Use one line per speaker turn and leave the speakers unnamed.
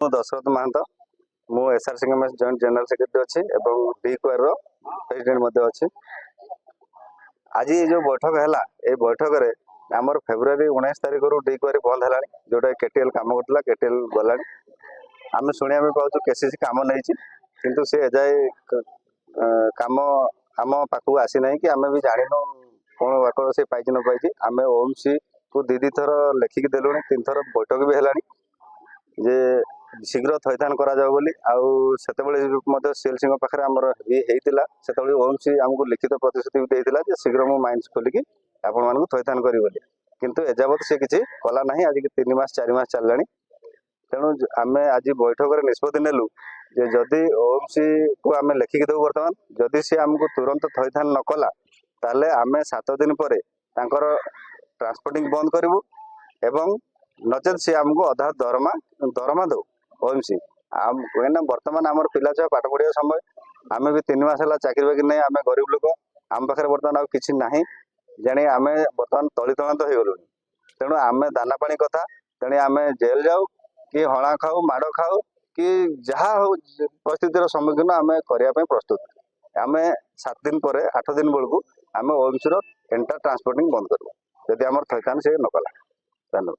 ମୁଁ ଦଶରଥ ମହାନ୍ତ ମୁଁ SRCMS joint general secretary अच्छी डी क्वार प्रेसिडेंट अच्छी। आज ये जो बैठक है ये बैठक में आमर फेब्रुआरी 19 तारिख डी क्वारी बंद है जोटा केटीएल कम करूला केटीएल गला आम शुणा पाचु केसीसी कम नहीं किंतु सी एजाए कम आम पाखक आसी ना कि आम भी जानू कौन वाक से पाई न पाई आम ओएमसी को दी थर लिखिकी देलु 3 थर बैठक भी है जे शीघ्र थैथान करा जाओ बोली आउ सीएल सिंह पाखे आमर होता ओएमसी आमको लिखित प्रतिश्रुति भी देता जे शीघ्र मो माइंस खोलिकी आपण मानक थैथान करी बोली किंतु एजावत से किसी कला ना आज 3 मास 4 मास चलला तेणु आम आज बैठक में निष्पत्ति नेलु जे जदि ओएमसी को आम लिखिकी देव बर्तमान जदि सी आमको तुरंत थैथान न कला ताले आम 7 दिन पर ट्रांसपोर्टिंग बंद करूँ एवं नचेत सी आमको अधा दरमा दरमा दो ओएमसी कहीं बर्तमान आम पिला छुआ पाठ पढ़ा समय आम भी 3 मास है चाकरी बाकरी नहीं आम गरीब लोक आम पाखे बर्तमान किसी ना जानी आम बर्तमान तलीतलांत हो गलु तेणु आम दाना पानी कथा तेणु आम जेल जाऊ कि हणा खाऊ माड़ खाऊ कि जहाँ हो परिस्थितिर सम्मुखीन आम करने प्रस्तुत आम 7 दिन पर 8 दिन बेलू आम ओएमसी एंटायर ट्रांसपोर्टिंग बंद करूँ जदि आम थैथान से न कला। धन्यवाद।